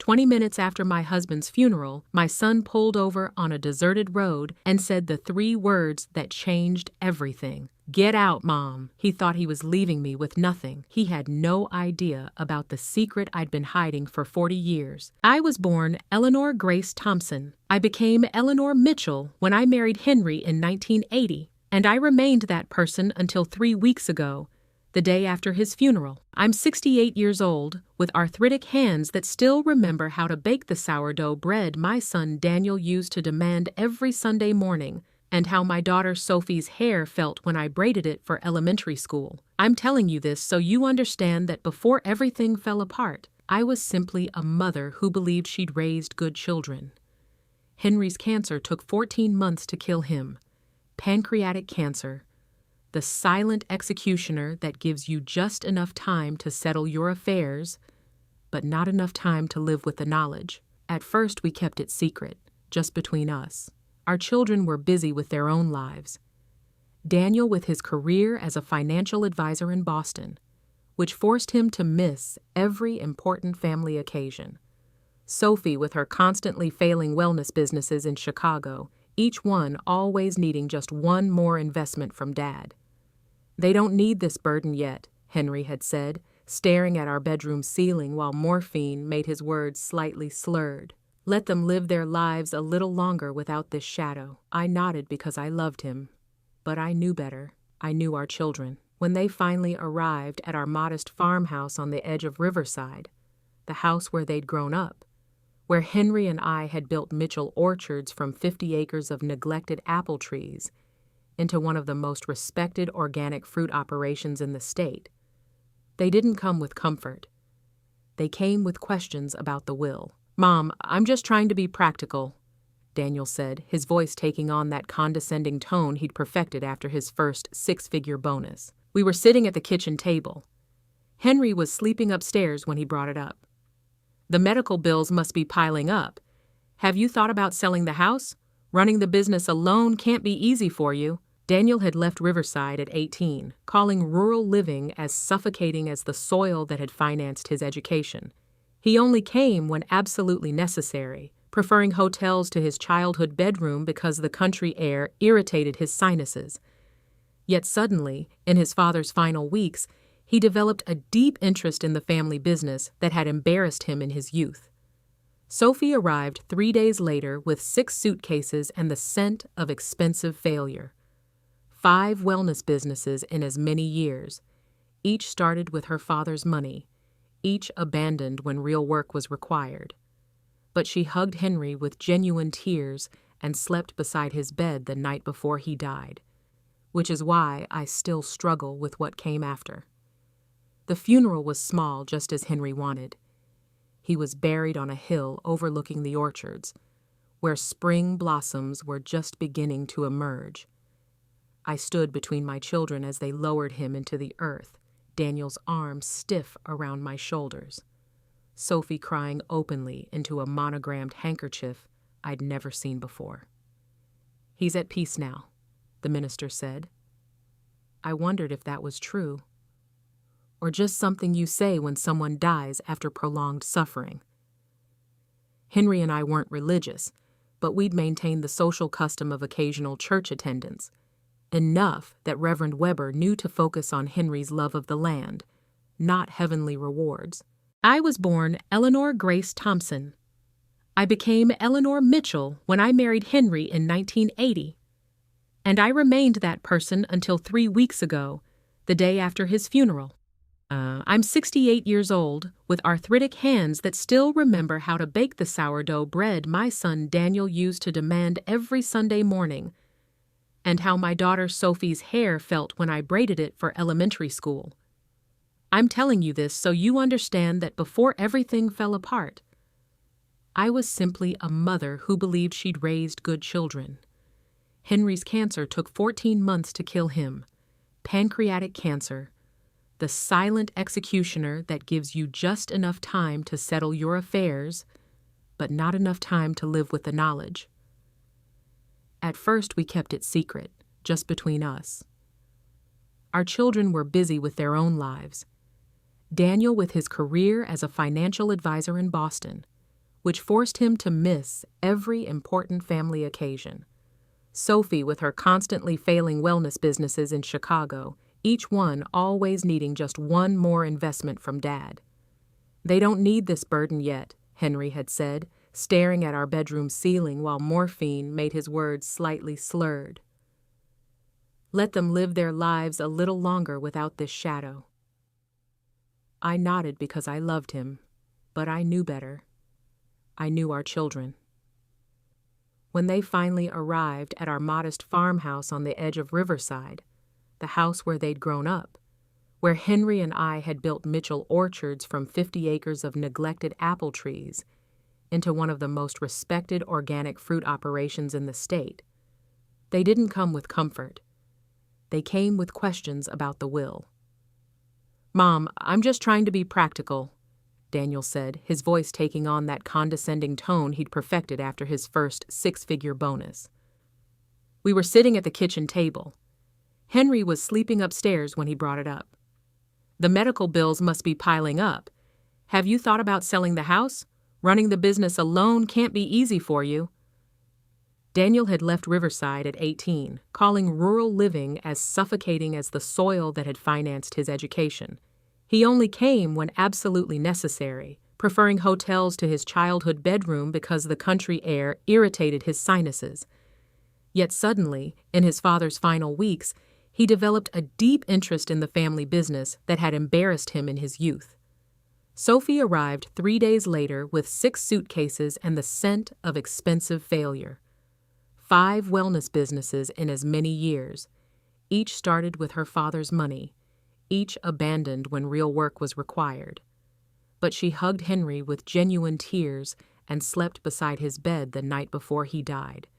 20 minutes after my husband's funeral, my son pulled over on a deserted road and said the 3 words that changed everything. "Get out, Mom." He thought he was leaving me with nothing. He had no idea about the secret I'd been hiding for 40 years. I was born Eleanor Grace Thompson. I became Eleanor Mitchell when I married Henry in 1980, and I remained that person until 3 weeks ago, the day after his funeral. I'm 68 years old, with arthritic hands that still remember how to bake the sourdough bread my son Daniel used to demand every Sunday morning, and how my daughter Sophie's hair felt when I braided it for elementary school. I'm telling you this so you understand that before everything fell apart, I was simply a mother who believed she'd raised good children. Henry's cancer took 14 months to kill him. Pancreatic cancer. The silent executioner that gives you just enough time to settle your affairs, but not enough time to live with the knowledge. At first, we kept it secret, just between us. Our children were busy with their own lives. Daniel with his career as a financial advisor in Boston, which forced him to miss every important family occasion. Sophie with her constantly failing wellness businesses in Chicago, each one always needing just one more investment from Dad. "They don't need this burden yet," Henry had said, staring at our bedroom ceiling while morphine made his words slightly slurred. "Let them live their lives a little longer without this shadow." I nodded because I loved him, but I knew better. I knew our children. When they finally arrived at our modest farmhouse on the edge of Riverside, the house where they'd grown up, where Henry and I had built Mitchell orchards from 50 acres of neglected apple trees into one of the most respected organic fruit operations in the state, they didn't come with comfort. They came with questions about the will. "Mom, I'm just trying to be practical," Daniel said, his voice taking on that condescending tone he'd perfected after his first 6-figure bonus. We were sitting at the kitchen table. Henry was sleeping upstairs when he brought it up. "The medical bills must be piling up. Have you thought about selling the house? Running the business alone can't be easy for you." Daniel had left Riverside at 18, calling rural living as suffocating as the soil that had financed his education. He only came when absolutely necessary, preferring hotels to his childhood bedroom because the country air irritated his sinuses. Yet suddenly, in his father's final weeks, he developed a deep interest in the family business that had embarrassed him in his youth. Sophie arrived 3 days later with 6 suitcases and the scent of expensive failure. 5 wellness businesses in as many years, each started with her father's money, each abandoned when real work was required. But she hugged Henry with genuine tears and slept beside his bed the night before he died, which is why I still struggle with what came after. The funeral was small, just as Henry wanted. He was buried on a hill overlooking the orchards, where spring blossoms were just beginning to emerge. I stood between my children as they lowered him into the earth, Daniel's arms stiff around my shoulders, Sophie crying openly into a monogrammed handkerchief I'd never seen before. "He's at peace now," the minister said. I wondered if that was true, or just something you say when someone dies after prolonged suffering. Henry and I weren't religious, but we'd maintained the social custom of occasional church attendance, enough that Reverend Weber knew to focus on Henry's love of the land, not heavenly rewards. I was born Eleanor Grace Thompson. I became Eleanor Mitchell when I married Henry in 1980, and I remained that person until 3 weeks ago, the day after his funeral. I'm 68 years old, with arthritic hands that still remember how to bake the sourdough bread my son Daniel used to demand every Sunday morning, and how my daughter Sophie's hair felt when I braided it for elementary school. I'm telling you this so you understand that before everything fell apart, I was simply a mother who believed she'd raised good children. Henry's cancer took 14 months to kill him. Pancreatic cancer, the silent executioner that gives you just enough time to settle your affairs, but not enough time to live with the knowledge. At first, we kept it secret, just between us. Our children were busy with their own lives. Daniel with his career as a financial advisor in Boston, which forced him to miss every important family occasion. Sophie, with her constantly failing wellness businesses in Chicago, each one always needing just one more investment from Dad. "They don't need this burden yet," Henry had said, staring at our bedroom ceiling while morphine made his words slightly slurred. "Let them live their lives a little longer without this shadow." I nodded because I loved him, but I knew better. I knew our children. When they finally arrived at our modest farmhouse on the edge of Riverside, the house where they'd grown up, where Henry and I had built Mitchell orchards from 50 acres of neglected apple trees into one of the most respected organic fruit operations in the state, they didn't come with comfort. They came with questions about the will. "Mom, I'm just trying to be practical," Daniel said, his voice taking on that condescending tone he'd perfected after his first six-figure bonus. We were sitting at the kitchen table. Henry was sleeping upstairs when he brought it up. "The medical bills must be piling up. Have you thought about selling the house? Running the business alone can't be easy for you." Daniel had left Riverside at 18, calling rural living as suffocating as the soil that had financed his education. He only came when absolutely necessary, preferring hotels to his childhood bedroom because the country air irritated his sinuses. Yet suddenly, in his father's final weeks, he developed a deep interest in the family business that had embarrassed him in his youth. Sophie arrived 3 days later with 6 suitcases and the scent of expensive failure. 5 wellness businesses in as many years, each started with her father's money, each abandoned when real work was required. But she hugged Henry with genuine tears and slept beside his bed the night before he died,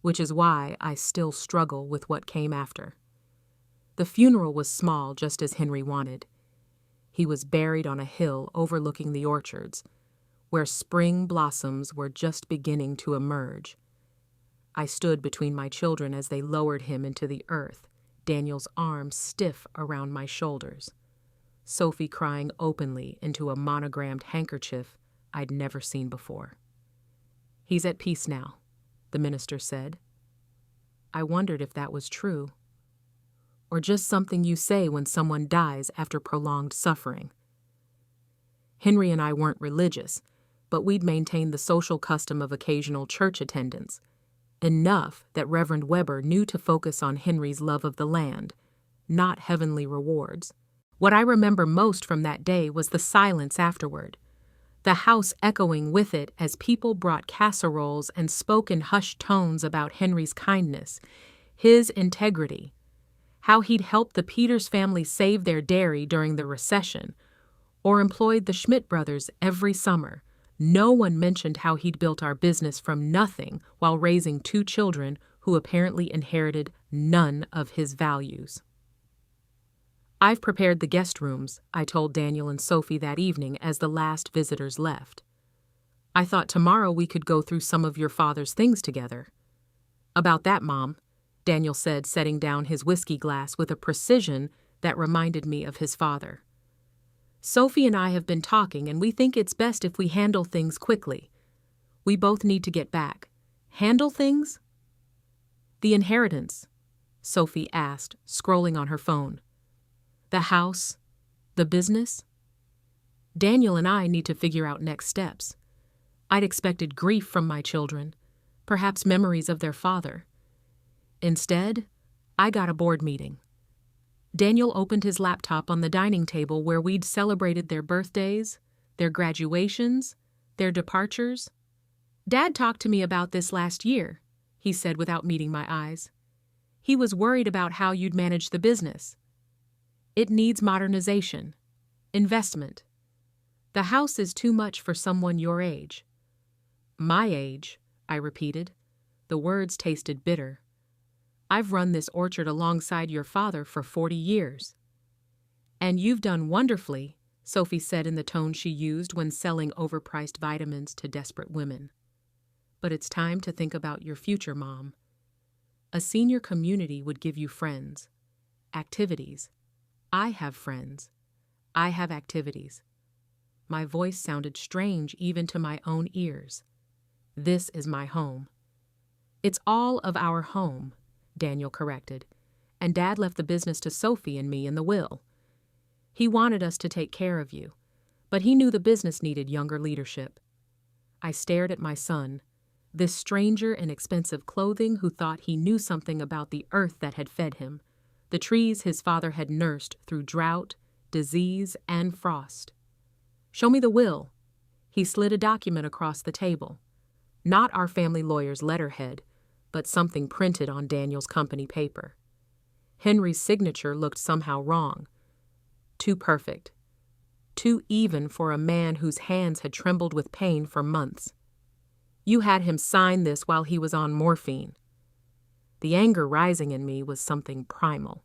which is why I still struggle with what came after. The funeral was small, just as Henry wanted. He was buried on a hill overlooking the orchards, where spring blossoms were just beginning to emerge. I stood between my children as they lowered him into the earth, Daniel's arms stiff around my shoulders, Sophie crying openly into a monogrammed handkerchief I'd never seen before. "He's at peace now," the minister said. I wondered if that was true, or just something you say when someone dies after prolonged suffering. Henry and I weren't religious, but we'd maintained the social custom of occasional church attendance, enough that Reverend Weber knew to focus on Henry's love of the land, not heavenly rewards. What I remember most from that day was the silence afterward, the house echoing with it as people brought casseroles and spoke in hushed tones about Henry's kindness, his integrity, how he'd helped the Peters family save their dairy during the recession, or employed the Schmidt brothers every summer. No one mentioned how he'd built our business from nothing while raising 2 children who apparently inherited none of his values. "I've prepared the guest rooms," I told Daniel and Sophie that evening as the last visitors left. "I thought tomorrow we could go through some of your father's things together." "About that, Mom," Daniel said, setting down his whiskey glass with a precision that reminded me of his father. "Sophie and I have been talking, and we think it's best if we handle things quickly. We both need to get back." "Handle things?" "The inheritance," Sophie asked, scrolling on her phone. "The house? The business?" "Daniel and I need to figure out next steps. I'd expected grief from my children, perhaps memories of their father. Instead, I got a board meeting." Daniel opened his laptop on the dining table where we'd celebrated their birthdays, their graduations, their departures. "Dad talked to me about this last year," he said without meeting my eyes. "He was worried about how you'd manage the business. It needs modernization, investment. The house is too much for someone your age." "My age," I repeated. The words tasted bitter. "I've run this orchard alongside your father for 40 years. "And you've done wonderfully," Sophie said in the tone she used when selling overpriced vitamins to desperate women. "But it's time to think about your future, Mom. A senior community would give you friends, activities. I have friends. I have activities. My voice sounded strange even to my own ears. This is my home. It's all of our home, Daniel corrected, and Dad left the business to Sophie and me in the will. He wanted us to take care of you, but he knew the business needed younger leadership. I stared at my son, this stranger in expensive clothing who thought he knew something about the earth that had fed him, the trees his father had nursed through drought, disease, and frost. Show me the will. He slid a document across the table. Not our family lawyer's letterhead, but something printed on Daniel's company paper. Henry's signature looked somehow wrong. Too perfect. Too even for a man whose hands had trembled with pain for months. You had him sign this while he was on morphine. The anger rising in me was something primal,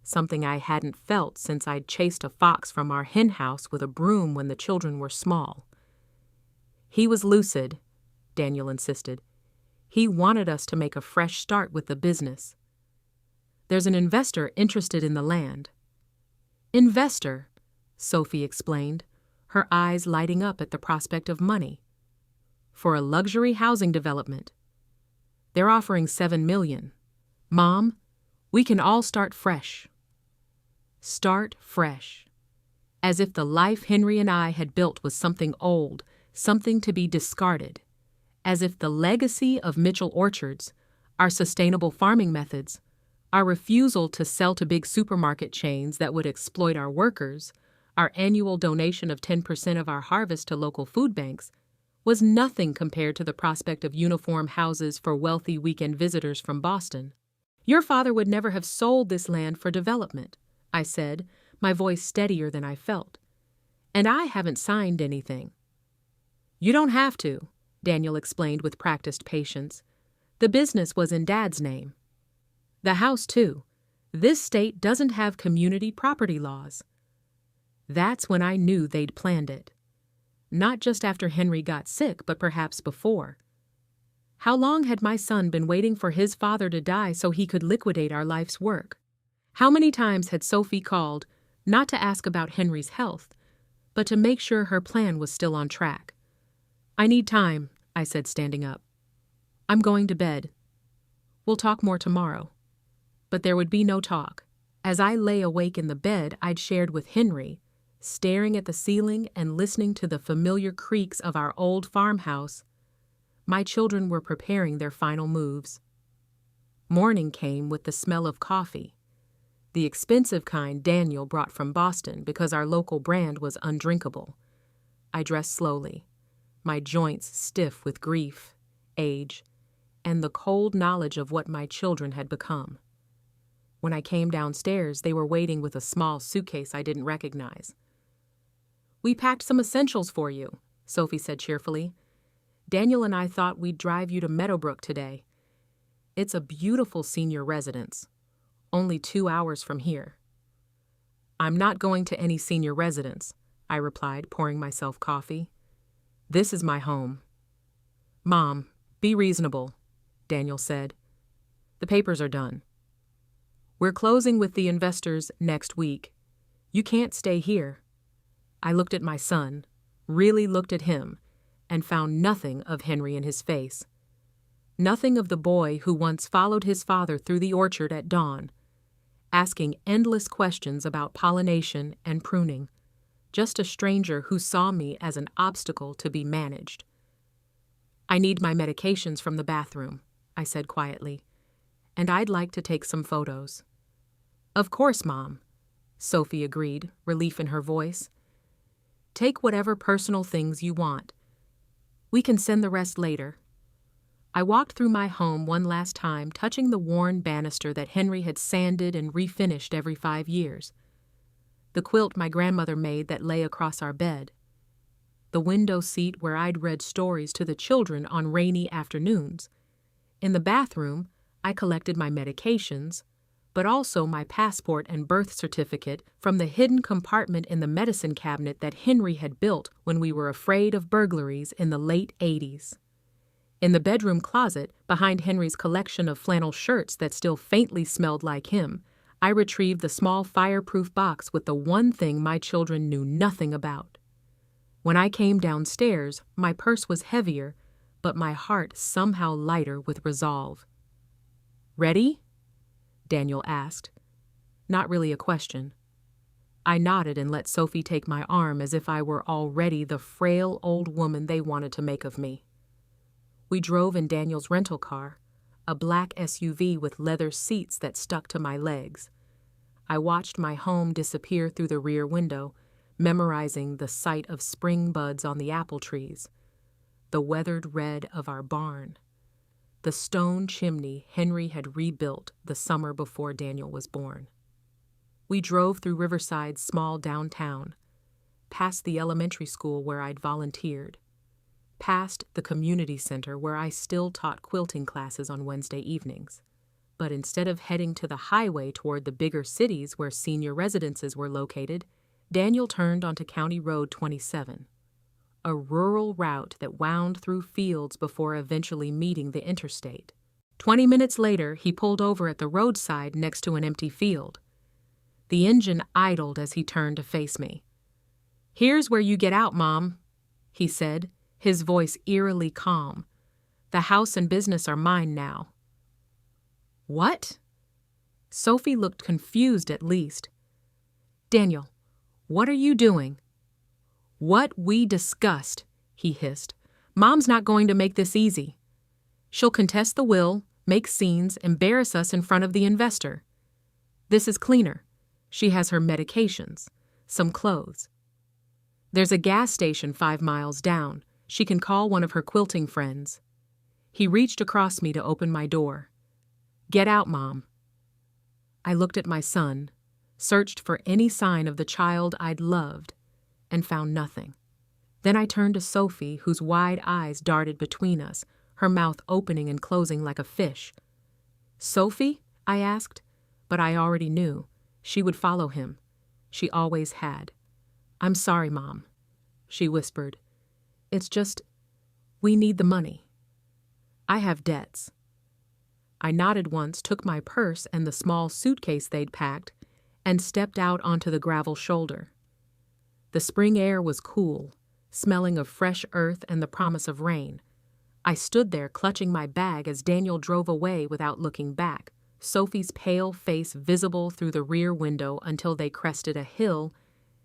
something I hadn't felt since I'd chased a fox from our hen house with a broom when the children were small. He was lucid, Daniel insisted. He wanted us to make a fresh start with the business. There's an investor interested in the land. Investor, Sophie explained, her eyes lighting up at the prospect of money. For a luxury housing development. They're offering $7 million. Mom, we can all start fresh. Start fresh. As if the life Henry and I had built was something old, something to be discarded. As if the legacy of Mitchell Orchards, our sustainable farming methods, our refusal to sell to big supermarket chains that would exploit our workers, our annual donation of 10% of our harvest to local food banks, was nothing compared to the prospect of uniform houses for wealthy weekend visitors from Boston. Your father would never have sold this land for development, I said, my voice steadier than I felt. And I haven't signed anything. You don't have to, Daniel explained with practiced patience. The business was in Dad's name. The house, too. This state doesn't have community property laws. That's when I knew they'd planned it. Not just after Henry got sick, but perhaps before. How long had my son been waiting for his father to die so he could liquidate our life's work? How many times had Sophie called, not to ask about Henry's health, but to make sure her plan was still on track? I need time, I said, standing up. I'm going to bed. We'll talk more tomorrow. But there would be no talk. As I lay awake in the bed I'd shared with Henry, staring at the ceiling and listening to the familiar creaks of our old farmhouse, my children were preparing their final moves. Morning came with the smell of coffee, the expensive kind Daniel brought from Boston because our local brand was undrinkable. I dressed slowly, my joints stiff with grief, age, and the cold knowledge of what my children had become. When I came downstairs, they were waiting with a small suitcase I didn't recognize. We packed some essentials for you, Sophie said cheerfully. Daniel and I thought we'd drive you to Meadowbrook today. It's a beautiful senior residence, only 2 hours from here. I'm not going to any senior residence, I replied, pouring myself coffee. This is my home. Mom, be reasonable, Daniel said. The papers are done. We're closing with the investors next week. You can't stay here. I looked at my son, really looked at him, and found nothing of Henry in his face. Nothing of the boy who once followed his father through the orchard at dawn, asking endless questions about pollination and pruning. Just a stranger who saw me as an obstacle to be managed. I need my medications from the bathroom, I said quietly, and I'd like to take some photos. Of course, Mom, Sophie agreed, relief in her voice. Take whatever personal things you want. We can send the rest later. I walked through my home one last time, touching the worn banister that Henry had sanded and refinished every 5 years. The quilt my grandmother made that lay across our bed. The window seat where I'd read stories to the children on rainy afternoons. In the bathroom, I collected my medications, but also my passport and birth certificate from the hidden compartment in the medicine cabinet that Henry had built when we were afraid of burglaries in the late 80s. In the bedroom closet, behind Henry's collection of flannel shirts that still faintly smelled like him, I retrieved the small fireproof box with the one thing my children knew nothing about. When I came downstairs, my purse was heavier, but my heart somehow lighter with resolve. "Ready?" Daniel asked. Not really a question. I nodded and let Sophie take my arm as if I were already the frail old woman they wanted to make of me. We drove in Daniel's rental car, a black SUV with leather seats that stuck to my legs. I watched my home disappear through the rear window, memorizing the sight of spring buds on the apple trees, the weathered red of our barn, the stone chimney Henry had rebuilt the summer before Daniel was born. We drove through Riverside's small downtown, past the elementary school where I'd volunteered, past the community center where I still taught quilting classes on Wednesday evenings. But instead of heading to the highway toward the bigger cities where senior residences were located, Daniel turned onto County Road 27, a rural route that wound through fields before eventually meeting the interstate. 20 minutes later, he pulled over at the roadside next to an empty field. The engine idled as he turned to face me. "Here's where you get out, Mom," he said, his voice eerily calm. "The house and business are mine now." "What?" Sophie looked confused at least. "Daniel, what are you doing?" "What we discussed," he hissed. "Mom's not going to make this easy. She'll contest the will, make scenes, embarrass us in front of the investor. This is cleaner. She has her medications, some clothes. There's a gas station 5 miles down. She can call one of her quilting friends." He reached across me to open my door. "Get out, Mom." I looked at my son, searched for any sign of the child I'd loved, and found nothing. Then I turned to Sophie, whose wide eyes darted between us, her mouth opening and closing like a fish. "Sophie?" I asked, but I already knew. She would follow him. She always had. "I'm sorry, Mom," she whispered. "It's just, we need the money. I have debts." I nodded once, took my purse and the small suitcase they'd packed, and stepped out onto the gravel shoulder. The spring air was cool, smelling of fresh earth and the promise of rain. I stood there clutching my bag as Daniel drove away without looking back, Sophie's pale face visible through the rear window until they crested a hill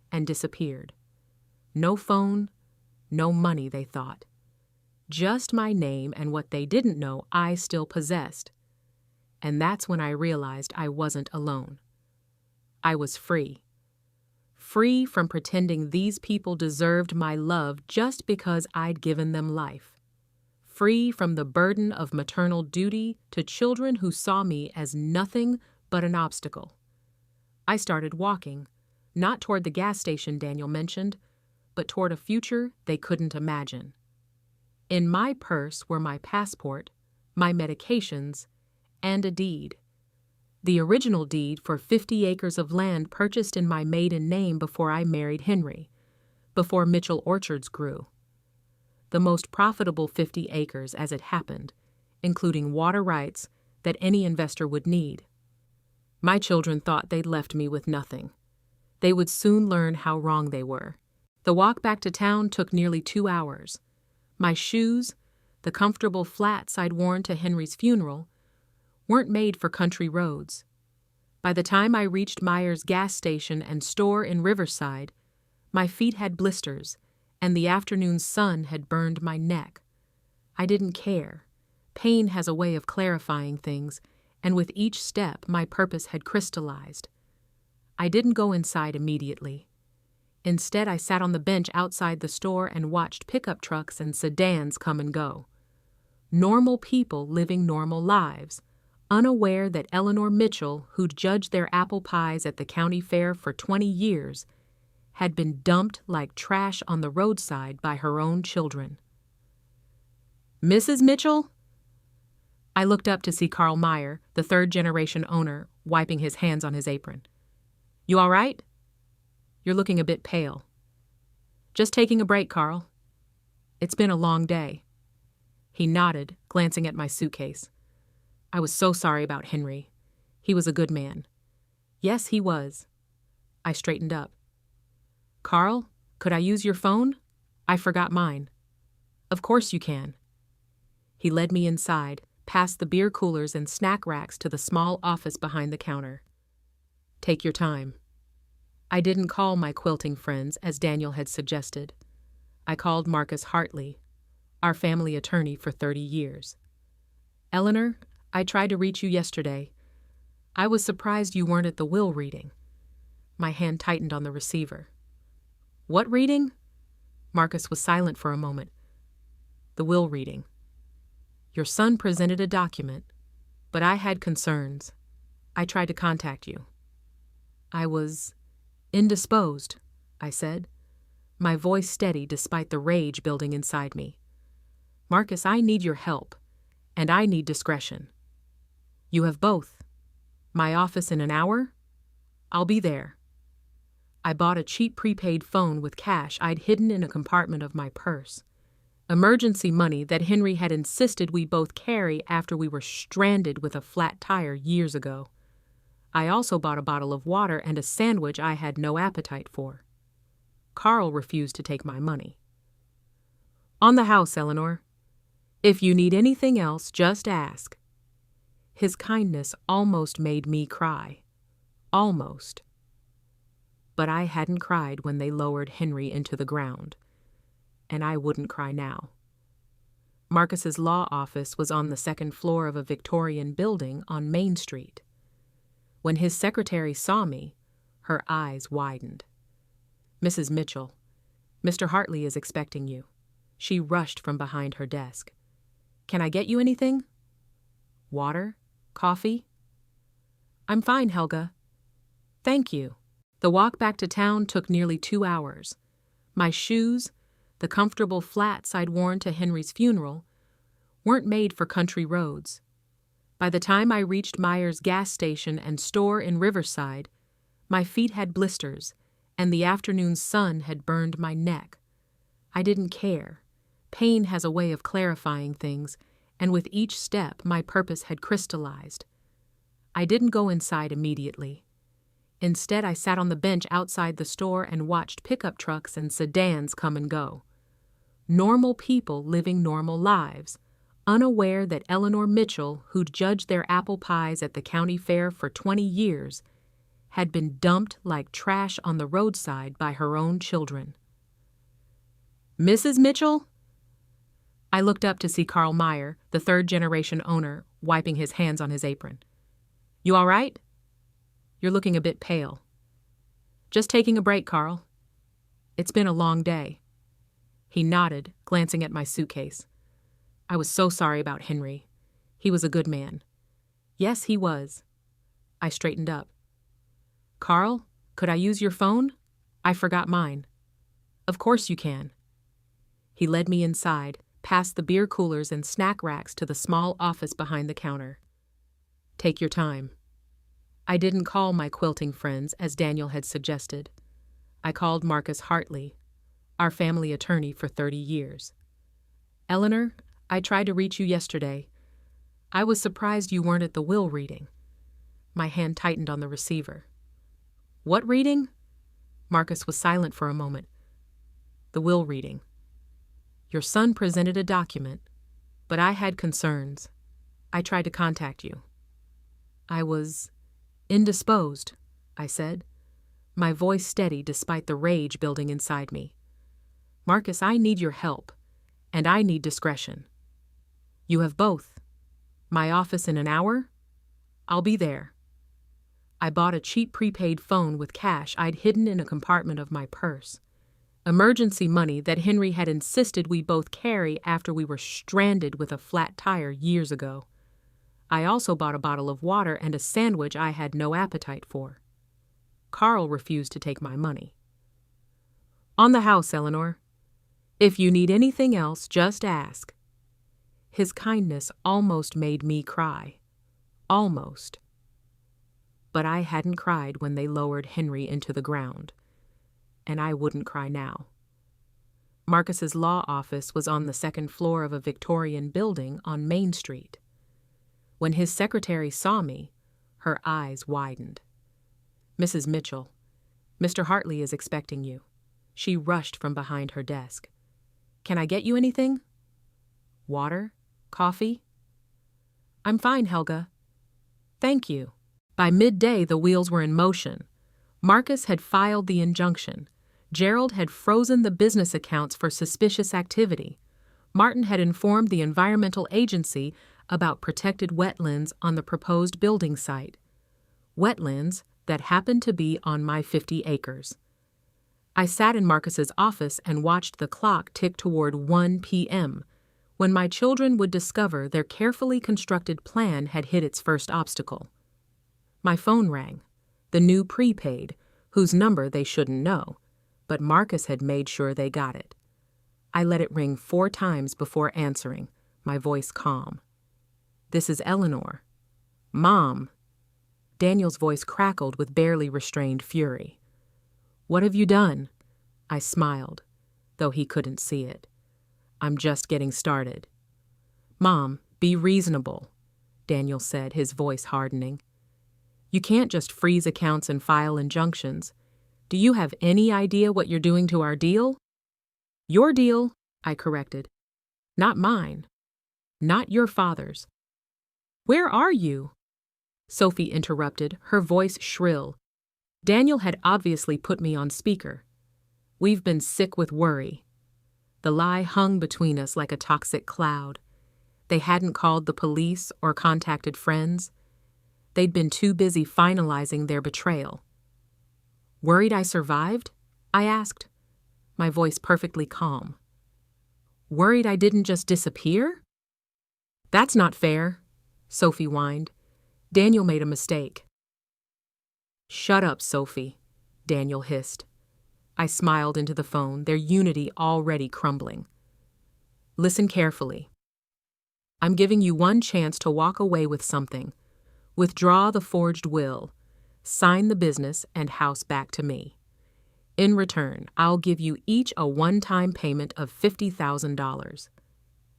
and disappeared. No phone, no money, they thought. Just my name and what they didn't know I still possessed. And that's when I realized I wasn't alone. I was free. Free from pretending these people deserved my love just because I'd given them life. Free from the burden of maternal duty to children who saw me as nothing but an obstacle. I started walking, not toward the gas station Daniel mentioned, but toward a future they couldn't imagine. In my purse were my passport, my medications, and a deed. The original deed for 50 acres of land purchased in my maiden name before I married Henry, before Mitchell orchards grew. The most profitable 50 acres as it happened, including water rights that any investor would need. My children thought they'd left me with nothing. They would soon learn how wrong they were. The walk back to town took nearly 2 hours. My shoes, the comfortable flats I'd worn to Henry's funeral, weren't made for country roads. By the time I reached Meyer's gas station and store in Riverside, my feet had blisters, and the afternoon sun had burned my neck. I didn't care. Pain has a way of clarifying things, and with each step my purpose had crystallized. I didn't go inside immediately. Instead, I sat on the bench outside the store and watched pickup trucks and sedans come and go. Normal people living normal lives, unaware that Eleanor Mitchell, who'd judged their apple pies at the county fair for 20 years, had been dumped like trash on the roadside by her own children. "Mrs. Mitchell?" I looked up to see Carl Meyer, the third-generation owner, wiping his hands on his apron. "You all right? You're looking a bit pale." "Just taking a break, Carl. It's been a long day." He nodded, glancing at my suitcase. "I was so sorry about Henry. He was a good man." "Yes, he was." I straightened up. "Carl, could I use your phone?" I forgot mine. Of course you can. He led me inside, past the beer coolers and snack racks to the small office behind the counter. Take your time. I didn't call my quilting friends as Daniel had suggested. I called Marcus Hartley, our family attorney for 30 years. Eleanor, I tried to reach you yesterday. I was surprised you weren't at the will reading. My hand tightened on the receiver. What reading? Marcus was silent for a moment. The will reading. Your son presented a document, but I had concerns. I tried to contact you. I was indisposed, I said, my voice steady despite the rage building inside me. Marcus, I need your help, and I need discretion. You have both. My office in an hour? I'll be there. I bought a cheap prepaid phone with cash I'd hidden in a compartment of my purse. Emergency money that Henry had insisted we both carry after we were stranded with a flat tire years ago. I also bought a bottle of water and a sandwich I had no appetite for. Carl refused to take my money. On the house, Eleanor. If you need anything else, just ask. His kindness almost made me cry. Almost. But I hadn't cried when they lowered Henry into the ground, and I wouldn't cry now. Marcus's law office was on the second floor of a Victorian building on Main Street. When his secretary saw me, her eyes widened. Mrs. Mitchell, Mr. Hartley is expecting you. She rushed from behind her desk. Can I get you anything? Water? Coffee? I'm fine, Helga. Thank you. The walk back to town took nearly 2 hours. My shoes, the comfortable flats I'd worn to Henry's funeral, weren't made for country roads. By the time I reached Meyer's gas station and store in Riverside, my feet had blisters, and the afternoon sun had burned my neck. I didn't care. Pain has a way of clarifying things, and with each step my purpose had crystallized. I didn't go inside immediately. Instead, I sat on the bench outside the store and watched pickup trucks and sedans come and go. Normal people living normal lives, unaware that Eleanor Mitchell, who'd judged their apple pies at the county fair for 20 years, had been dumped like trash on the roadside by her own children. Mrs. Mitchell? I looked up to see Carl Meyer, the third-generation owner, wiping his hands on his apron. You all right? You're looking a bit pale. Just taking a break, Carl. It's been a long day. He nodded, glancing at my suitcase. I was so sorry about Henry. He was a good man. Yes, he was. I straightened up. Carl, could I use your phone? I forgot mine. Of course you can. He led me inside, past the beer coolers and snack racks to the small office behind the counter. Take your time. I didn't call my quilting friends as Daniel had suggested. I called Marcus Hartley, our family attorney for 30 years. Eleanor, I tried to reach you yesterday. I was surprised you weren't at the will reading. My hand tightened on the receiver. What reading? Marcus was silent for a moment. The will reading. Your son presented a document, but I had concerns. I tried to contact you. I was indisposed, I said, my voice steady despite the rage building inside me. Marcus, I need your help, and I need discretion. You have both. My office in an hour? I'll be there. I bought a cheap prepaid phone with cash I'd hidden in a compartment of my purse. Emergency money that Henry had insisted we both carry after we were stranded with a flat tire years ago. I also bought a bottle of water and a sandwich I had no appetite for. Carl refused to take my money. On the house, Eleanor. If you need anything else, just ask. His kindness almost made me cry. Almost. But I hadn't cried when they lowered Henry into the ground, and I wouldn't cry now. Marcus's law office was on the second floor of a Victorian building on Main Street. When his secretary saw me, her eyes widened. Mrs. Mitchell, Mr. Hartley is expecting you. She rushed from behind her desk. Can I get you anything? Water? Coffee? I'm fine, Helga. Thank you. By midday, the wheels were in motion. Marcus had filed the injunction. Gerald had frozen the business accounts for suspicious activity. Martin had informed the environmental agency about protected wetlands on the proposed building site. Wetlands that happened to be on my 50 acres. I sat in Marcus's office and watched the clock tick toward 1 p.m., when my children would discover their carefully constructed plan had hit its first obstacle. My phone rang, the new prepaid, whose number they shouldn't know, but Marcus had made sure they got it. I let it ring 4 times before answering, my voice calm. This is Eleanor. Mom. Daniel's voice crackled with barely restrained fury. What have you done? I smiled, though he couldn't see it. I'm just getting started. Mom, be reasonable, Daniel said, his voice hardening. You can't just freeze accounts and file injunctions. Do you have any idea what you're doing to our deal? Your deal, I corrected. Not mine. Not your father's. Where are you? Sophie interrupted, her voice shrill. Daniel had obviously put me on speaker. We've been sick with worry. The lie hung between us like a toxic cloud. They hadn't called the police or contacted friends. They'd been too busy finalizing their betrayal. Worried I survived? I asked, my voice perfectly calm. Worried I didn't just disappear? That's not fair, Sophie whined. Daniel made a mistake. Shut up, Sophie, Daniel hissed. I smiled into the phone, their unity already crumbling. Listen carefully. I'm giving you one chance to walk away with something. Withdraw the forged will. Sign the business and house back to me. In return, I'll give you each a one-time payment of $50,000.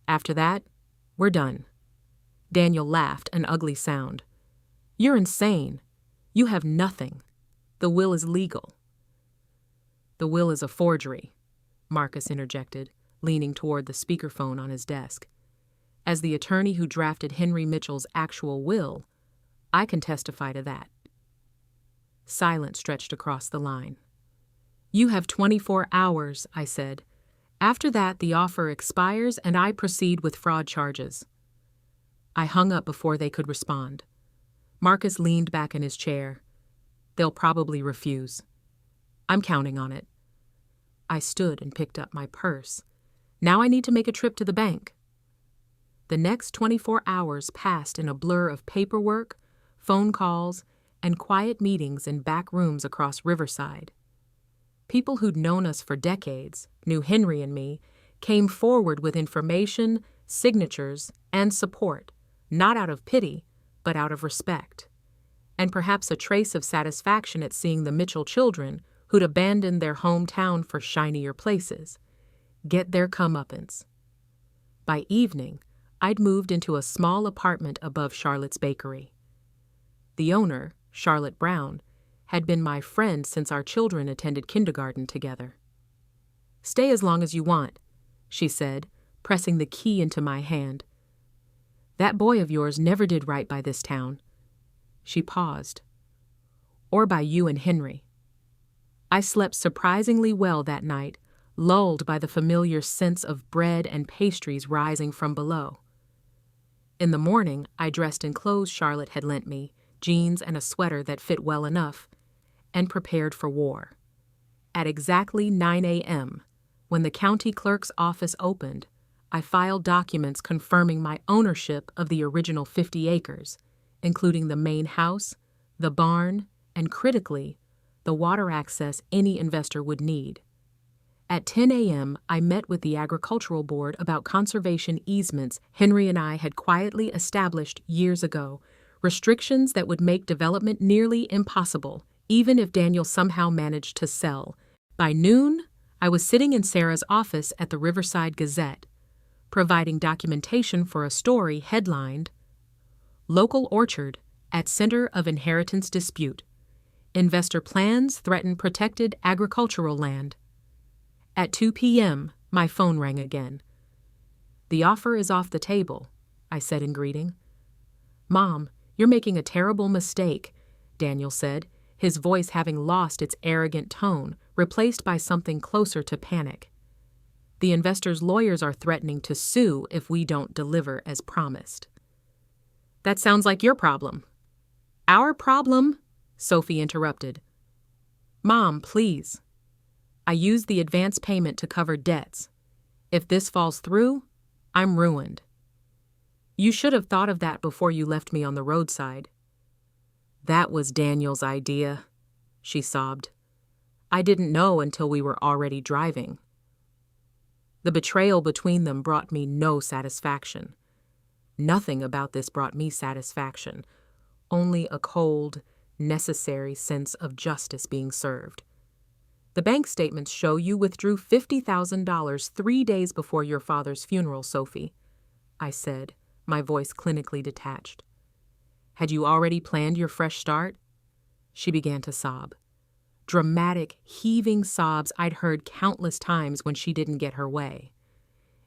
After that, we're done. Daniel laughed, an ugly sound. You're insane. You have nothing. The will is legal. The will is a forgery, Marcus interjected, leaning toward the speakerphone on his desk. As the attorney who drafted Henry Mitchell's actual will, I can testify to that. Silence stretched across the line. You have 24 hours, I said. After that, the offer expires and I proceed with fraud charges. I hung up before they could respond. Marcus leaned back in his chair. They'll probably refuse. I'm counting on it. I stood and picked up my purse. Now I need to make a trip to the bank. The next 24 hours passed in a blur of paperwork, phone calls, and quiet meetings in back rooms across Riverside. People who'd known us for decades, knew Henry and me, came forward with information, signatures, and support, not out of pity, but out of respect, and perhaps a trace of satisfaction at seeing the Mitchell children, who'd abandoned their hometown for shinier places, get their comeuppance. By evening, I'd moved into a small apartment above Charlotte's bakery. The owner, Charlotte Brown, had been my friend since our children attended kindergarten together. Stay as long as you want, she said, pressing the key into my hand. That boy of yours never did right by this town. She paused. Or by you and Henry. I slept surprisingly well that night, lulled by the familiar sense of bread and pastries rising from below. In the morning, I dressed in clothes Charlotte had lent me, jeans and a sweater that fit well enough, and prepared for war. At exactly 9 a.m., when the county clerk's office opened, I filed documents confirming my ownership of the original 50 acres, including the main house, the barn, and critically, the water access any investor would need. At 10 a.m., I met with the Agricultural Board about conservation easements Henry and I had quietly established years ago, restrictions that would make development nearly impossible, even if Daniel somehow managed to sell. By noon, I was sitting in Sarah's office at the Riverside Gazette, providing documentation for a story headlined, Local Orchard at Center of Inheritance Dispute. Investor plans threaten protected agricultural land. At 2 p.m., My phone rang again. "The offer is off the table," I said in greeting. "Mom, you're making a terrible mistake," Daniel said, his voice having lost its arrogant tone, replaced by something closer to panic. "The investor's lawyers are threatening to sue if we don't deliver as promised." "That sounds like your problem." "Our problem?" Sophie interrupted. "Mom, please. I used the advance payment to cover debts. If this falls through, I'm ruined." "You should have thought of that before you left me on the roadside." "That was Daniel's idea," she sobbed. "I didn't know until we were already driving." The betrayal between them brought me no satisfaction. Nothing about this brought me satisfaction, only a cold, necessary sense of justice being served. "The bank statements show you withdrew $50,000 3 days before your father's funeral, Sophie," I said, my voice clinically detached. "Had you already planned your fresh start?" She began to sob. Dramatic, heaving sobs I'd heard countless times when she didn't get her way.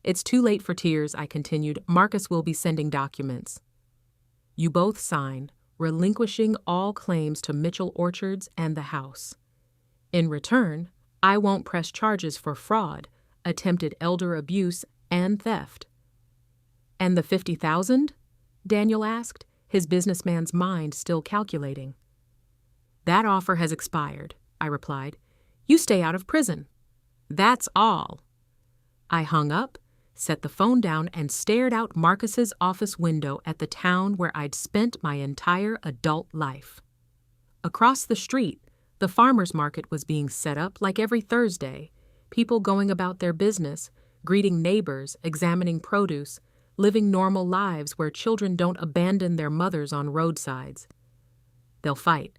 "It's too late for tears," I continued. "Marcus will be sending documents. You both sign, relinquishing all claims to Mitchell Orchards and the house. In return, I won't press charges for fraud, attempted elder abuse, and theft." "And the $50,000? Daniel asked, his businessman's mind still calculating. "That offer has expired," I replied. "You stay out of prison. That's all." I hung up, set the phone down, and stared out Marcus's office window at the town where I'd spent my entire adult life. Across the street, the farmers' market was being set up like every Thursday, people going about their business, greeting neighbors, examining produce, living normal lives where children don't abandon their mothers on roadsides. "They'll fight,"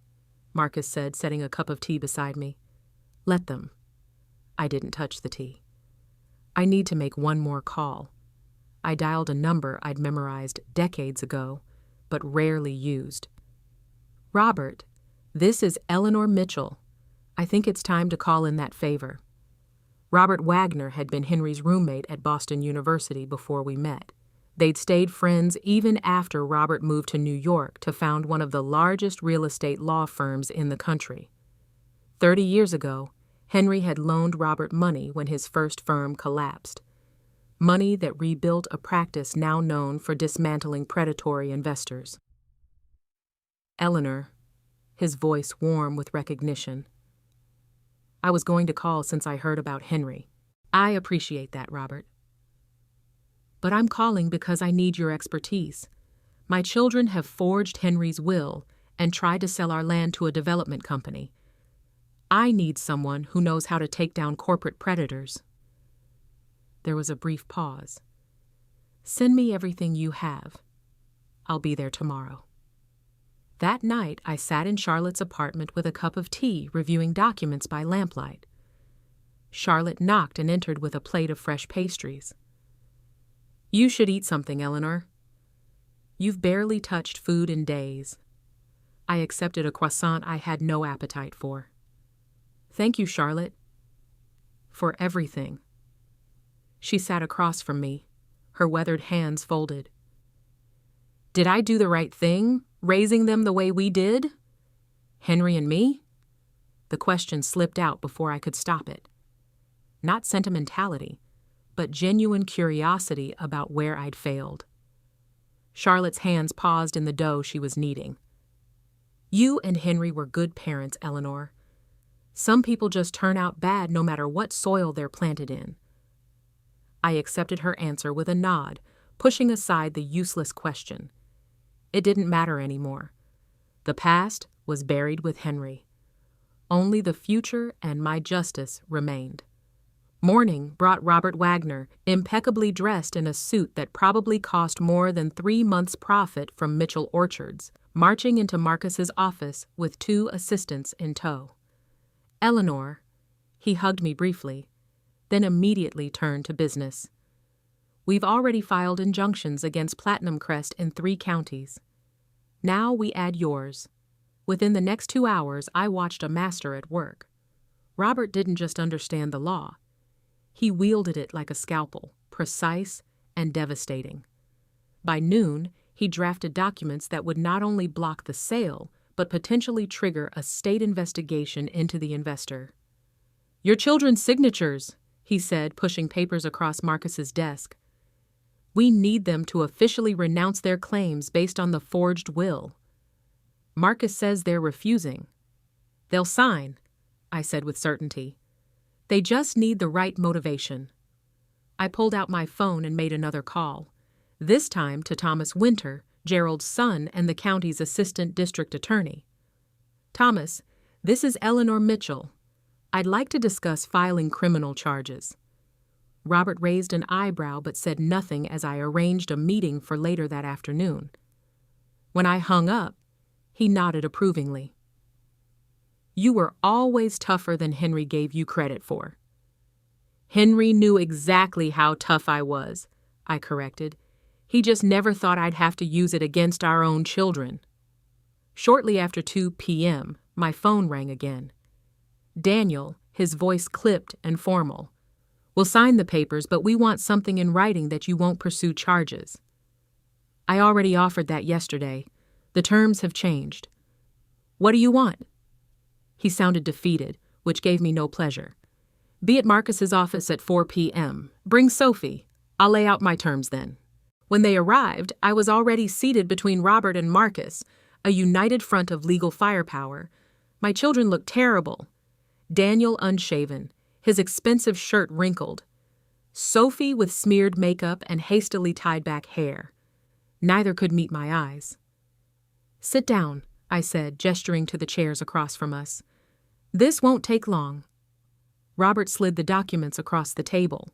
Marcus said, setting a cup of tea beside me. "Let them." I didn't touch the tea. "I need to make one more call." I dialed a number I'd memorized decades ago, but rarely used. "Robert, this is Eleanor Mitchell. I think it's time to call in that favor." Robert Wagner had been Henry's roommate at Boston University before we met. They'd stayed friends even after Robert moved to New York to found one of the largest real estate law firms in the country. 30 years ago, Henry had loaned Robert money when his first firm collapsed. Money that rebuilt a practice now known for dismantling predatory investors. "Eleanor," his voice warm with recognition. "I was going to call since I heard about Henry." "I appreciate that, Robert. But I'm calling because I need your expertise. My children have forged Henry's will and tried to sell our land to a development company. I need someone who knows how to take down corporate predators." There was a brief pause. "Send me everything you have. I'll be there tomorrow." That night, I sat in Charlotte's apartment with a cup of tea, reviewing documents by lamplight. Charlotte knocked and entered with a plate of fresh pastries. "You should eat something, Eleanor. You've barely touched food in days." I accepted a croissant I had no appetite for. "Thank you, Charlotte." "For everything." She sat across from me, her weathered hands folded. "Did I do the right thing, raising them the way we did? Henry and me?" The question slipped out before I could stop it. Not sentimentality, but genuine curiosity about where I'd failed. Charlotte's hands paused in the dough she was kneading. "You and Henry were good parents, Eleanor. Some people just turn out bad no matter what soil they're planted in." I accepted her answer with a nod, pushing aside the useless question. It didn't matter anymore. The past was buried with Henry. Only the future and my justice remained. Morning brought Robert Wagner, impeccably dressed in a suit that probably cost more than 3 months' profit from Mitchell Orchards, marching into Marcus's office with 2 assistants in tow. "Eleanor," he hugged me briefly, then immediately turned to business. "We've already filed injunctions against Platinum Crest in 3 counties. Now we add yours. Within the next 2 hours, I watched a master at work. Robert didn't just understand the law. He wielded it like a scalpel, precise and devastating. By noon, he drafted documents that would not only block the sale, but potentially trigger a state investigation into the investor. "Your children's signatures," he said, pushing papers across Marcus's desk. "We need them to officially renounce their claims based on the forged will." Marcus says they're refusing. "They'll sign," I said with certainty. "They just need the right motivation." I pulled out my phone and made another call, this time to Thomas Winter, Gerald's son and the county's assistant district attorney. "Thomas, this is Eleanor Mitchell. I'd like to discuss filing criminal charges." Robert raised an eyebrow but said nothing as I arranged a meeting for later that afternoon. When I hung up, he nodded approvingly. "You were always tougher than Henry gave you credit for." "Henry knew exactly how tough I was," I corrected. "He just never thought I'd have to use it against our own children." Shortly after 2 p.m., my phone rang again. Daniel, his voice clipped and formal. "We'll sign the papers, but we want something in writing that you won't pursue charges." "I already offered that yesterday. The terms have changed." "What do you want?" He sounded defeated, which gave me no pleasure. "Be at Marcus's office at 4 p.m. Bring Sophie. I'll lay out my terms then." When they arrived, I was already seated between Robert and Marcus, a united front of legal firepower. My children looked terrible. Daniel unshaven, his expensive shirt wrinkled. Sophie with smeared makeup and hastily tied back hair. Neither could meet my eyes. "Sit down," I said, gesturing to the chairs across from us. "This won't take long." Robert slid the documents across the table.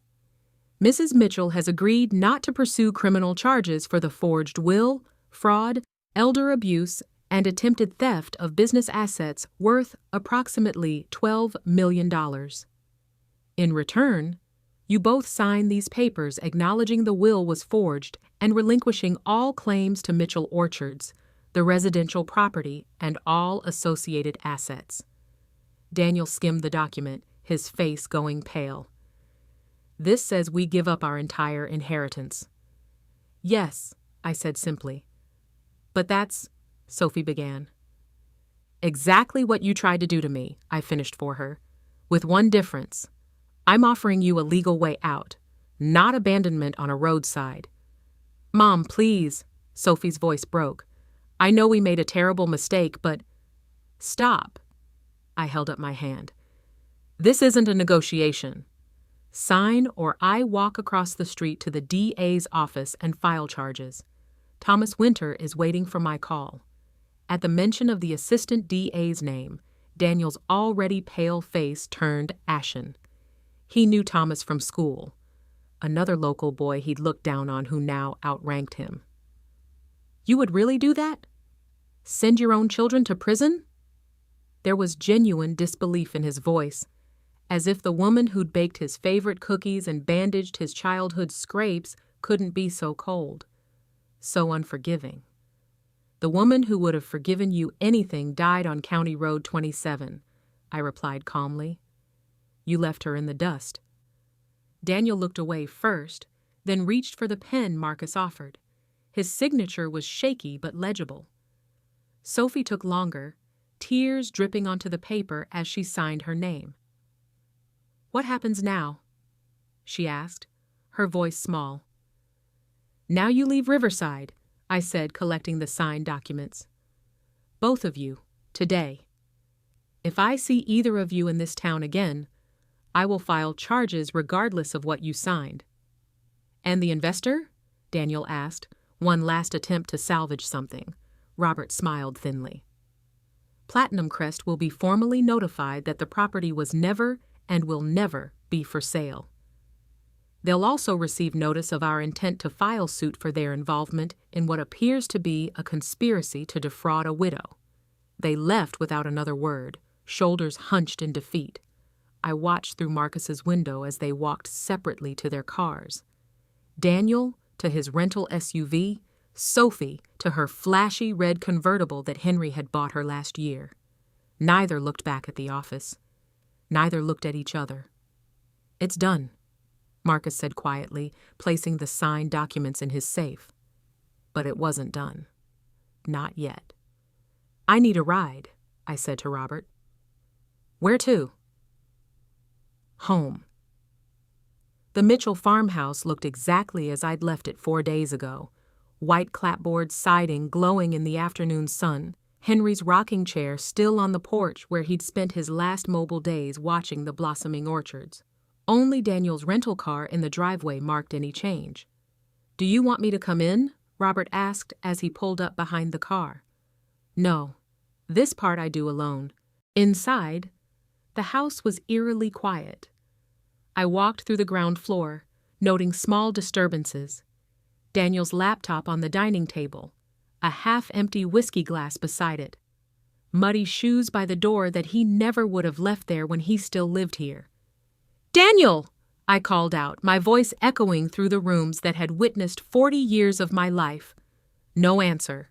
"Mrs. Mitchell has agreed not to pursue criminal charges for the forged will, fraud, elder abuse, and attempted theft of business assets worth approximately $12 million. In return, you both sign these papers acknowledging the will was forged and relinquishing all claims to Mitchell Orchards, the residential property, and all associated assets." Daniel skimmed the document, his face going pale. "This says we give up our entire inheritance." "Yes," I said simply. "But that's—" Sophie began. "Exactly what you tried to do to me," I finished for her. "With one difference. I'm offering you a legal way out, not abandonment on a roadside." "Mom, please," Sophie's voice broke. "I know we made a terrible mistake, but—" "Stop." I held up my hand. "This isn't a negotiation. Sign or I walk across the street to the DA's office and file charges. Thomas Winter is waiting for my call." At the mention of the assistant DA's name, Daniel's already pale face turned ashen. He knew Thomas from school, another local boy he'd looked down on who now outranked him. "You would really do that? Send your own children to prison?" There was genuine disbelief in his voice, as if the woman who'd baked his favorite cookies and bandaged his childhood scrapes couldn't be so cold, so unforgiving. "The woman who would have forgiven you anything died on County Road 27, I replied calmly. "You left her in the dust." Daniel looked away first, then reached for the pen Marcus offered. His signature was shaky but legible. Sophie took longer, tears dripping onto the paper as she signed her name. "What happens now?" she asked, her voice small. "Now you leave Riverside," I said, collecting the signed documents. "Both of you, today. If I see either of you in this town again, I will file charges regardless of what you signed." "And the investor?" Daniel asked, one last attempt to salvage something. Robert smiled thinly. "Platinum Crest will be formally notified that the property was never and will never be for sale. They'll also receive notice of our intent to file suit for their involvement in what appears to be a conspiracy to defraud a widow." They left without another word, shoulders hunched in defeat. I watched through Marcus's window as they walked separately to their cars. Daniel to his rental SUV, Sophie to her flashy red convertible that Henry had bought her last year. Neither looked back at the office. Neither looked at each other. "It's done," Marcus said quietly, placing the signed documents in his safe. But it wasn't done. Not yet. I need a ride, I said to Robert. Where to? Home. The Mitchell farmhouse looked exactly as I'd left it 4 days ago. White clapboard siding glowing in the afternoon sun, Henry's rocking chair still on the porch where he'd spent his last mobile days watching the blossoming orchards. Only Daniel's rental car in the driveway marked any change. Do you want me to come in? Robert asked as he pulled up behind the car. No, this part I do alone. Inside, the house was eerily quiet. I walked through the ground floor, noting small disturbances. Daniel's laptop on the dining table, a half-empty whiskey glass beside it, muddy shoes by the door that he never would have left there when he still lived here. Daniel! I called out, my voice echoing through the rooms that had witnessed 40 years of my life. No answer.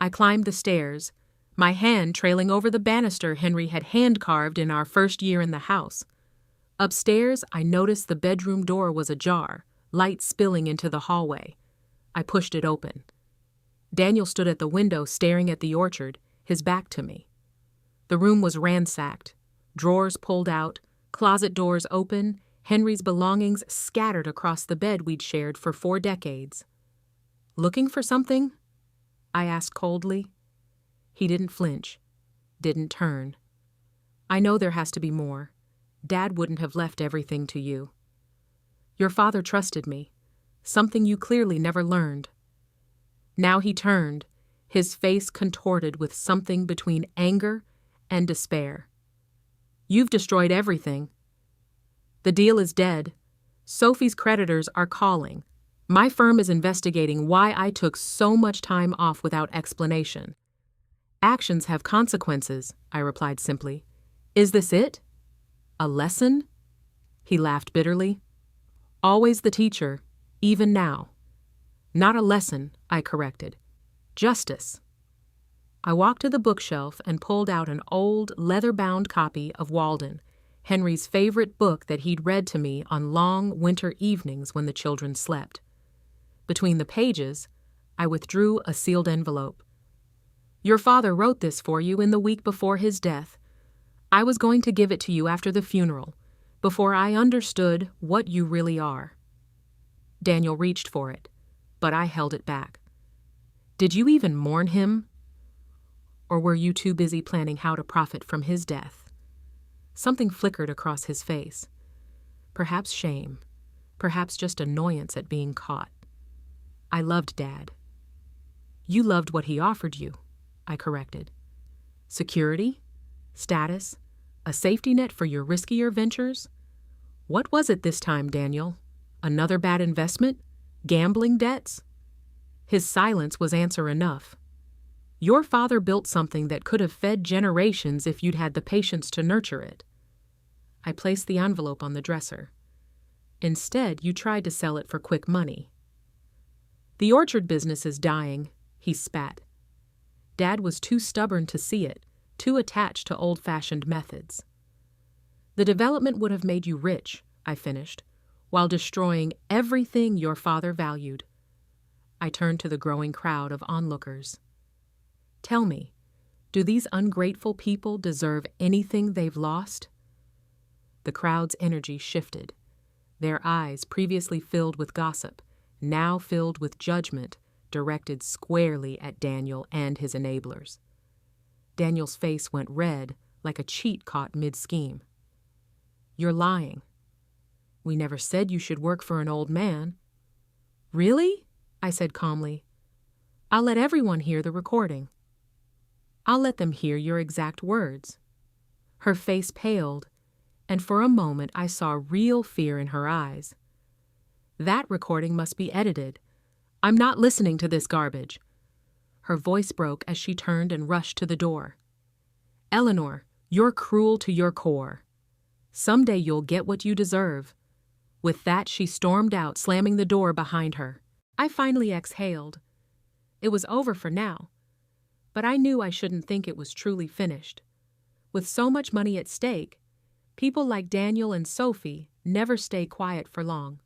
I climbed the stairs, my hand trailing over the banister Henry had hand-carved in our first year in the house. Upstairs, I noticed the bedroom door was ajar, light spilling into the hallway. I pushed it open. Daniel stood at the window staring at the orchard, his back to me. The room was ransacked, drawers pulled out, closet doors open, Henry's belongings scattered across the bed we'd shared for 4 decades. Looking for something? I asked coldly. He didn't flinch, didn't turn. I know there has to be more. Dad wouldn't have left everything to you. Your father trusted me, something you clearly never learned. Now he turned, his face contorted with something between anger and despair. You've destroyed everything. The deal is dead. Sophie's creditors are calling. My firm is investigating why I took so much time off without explanation. Actions have consequences, I replied simply. Is this it? A lesson? He laughed bitterly. Always the teacher, even now. Not a lesson, I corrected. Justice. I walked to the bookshelf and pulled out an old, leather-bound copy of Walden, Henry's favorite book that he'd read to me on long winter evenings when the children slept. Between the pages, I withdrew a sealed envelope. Your father wrote this for you in the week before his death. I was going to give it to you after the funeral, before I understood what you really are. Daniel reached for it, but I held it back. Did you even mourn him? Or were you too busy planning how to profit from his death? Something flickered across his face. Perhaps shame, perhaps just annoyance at being caught. I loved Dad. You loved what he offered you, I corrected. Security? Status? A safety net for your riskier ventures? What was it this time, Daniel? Another bad investment? Gambling debts? His silence was answer enough. Your father built something that could have fed generations if you'd had the patience to nurture it. I placed the envelope on the dresser. Instead, you tried to sell it for quick money. The orchard business is dying, he spat. Dad was too stubborn to see it, too attached to old-fashioned methods. The development would have made you rich, I finished, while destroying everything your father valued. I turned to the growing crowd of onlookers. Tell me, do these ungrateful people deserve anything they've lost? The crowd's energy shifted. Their eyes, previously filled with gossip, now filled with judgment, directed squarely at Daniel and his enablers. Daniel's face went red, like a cheat caught mid-scheme. You're lying. We never said you should work for an old man. Really? I said calmly. I'll let everyone hear the recording. I'll let them hear your exact words. Her face paled, and for a moment I saw real fear in her eyes. That recording must be edited. I'm not listening to this garbage. Her voice broke as she turned and rushed to the door. Eleanor, you're cruel to your core. Someday you'll get what you deserve. With that, she stormed out, slamming the door behind her. I finally exhaled. It was over for now. But I knew I shouldn't think it was truly finished. With so much money at stake, People like Daniel and Sophie never stay quiet for long.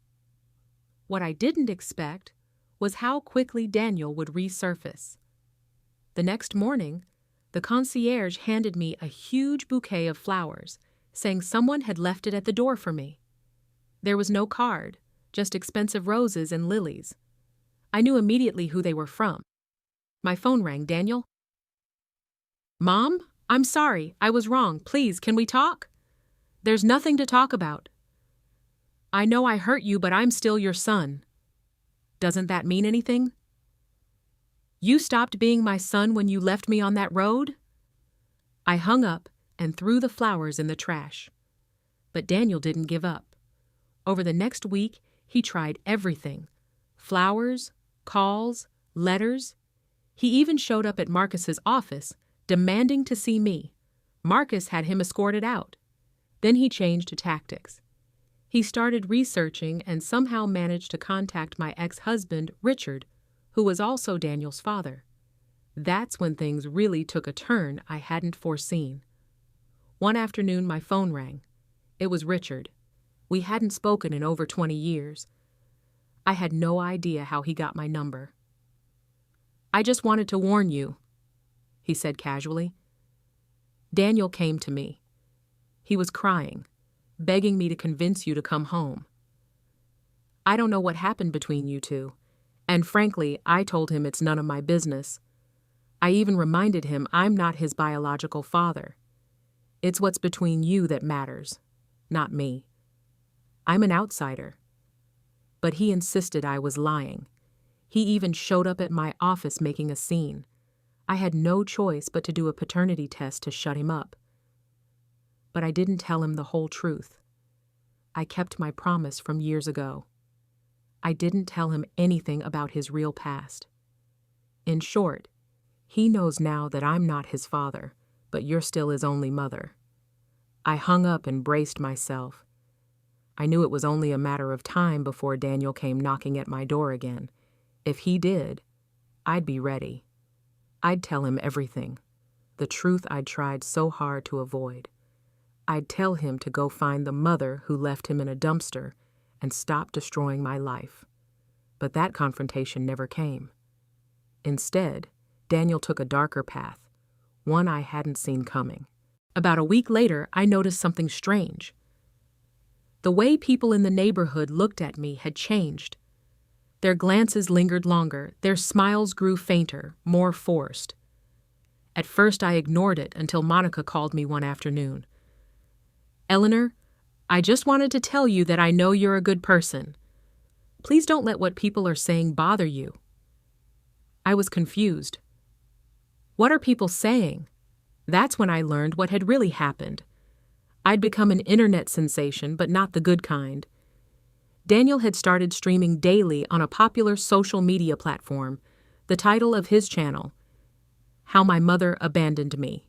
What I didn't expect was how quickly Daniel would resurface. The next morning, the concierge handed me a huge bouquet of flowers, saying someone had left it at the door for me. There was no card, just expensive roses and lilies. I knew immediately who they were from. My phone rang. Daniel? Mom? I'm sorry, I was wrong. Please, can we talk? There's nothing to talk about. I know I hurt you, but I'm still your son. Doesn't that mean anything? You stopped being my son when you left me on that road? I hung up and threw the flowers in the trash. But Daniel didn't give up. Over the next week, he tried everything. Flowers, calls, letters. He even showed up at Marcus's office, demanding to see me. Marcus had him escorted out. Then he changed tactics. He started researching and somehow managed to contact my ex-husband, Richard, who was also Daniel's father. That's when things really took a turn I hadn't foreseen. One afternoon, my phone rang. It was Richard. We hadn't spoken in over 20 years. I had no idea how he got my number. I just wanted to warn you, he said casually. Daniel came to me. He was crying, begging me to convince you to come home. I don't know what happened between you two, and frankly, I told him it's none of my business. I even reminded him I'm not his biological father. It's what's between you that matters, not me. I'm an outsider. But he insisted I was lying. He even showed up at my office making a scene. I had no choice but to do a paternity test to shut him up. But I didn't tell him the whole truth. I kept my promise from years ago. I didn't tell him anything about his real past. In short, he knows now that I'm not his father, but you're still his only mother. I hung up and braced myself. I knew it was only a matter of time before Daniel came knocking at my door again. If he did, I'd be ready. I'd tell him everything, the truth I'd tried so hard to avoid. I'd tell him to go find the mother who left him in a dumpster and stop destroying my life. But that confrontation never came. Instead, Daniel took a darker path, one I hadn't seen coming. About a week later, I noticed something strange. The way people in the neighborhood looked at me had changed. Their glances lingered longer, their smiles grew fainter, more forced. At first I ignored it until Monica called me one afternoon. Eleanor, I just wanted to tell you that I know you're a good person. Please don't let what people are saying bother you. I was confused. What are people saying? That's when I learned what had really happened. I'd become an internet sensation, but not the good kind. Daniel had started streaming daily on a popular social media platform, the title of his channel, How My Mother Abandoned Me.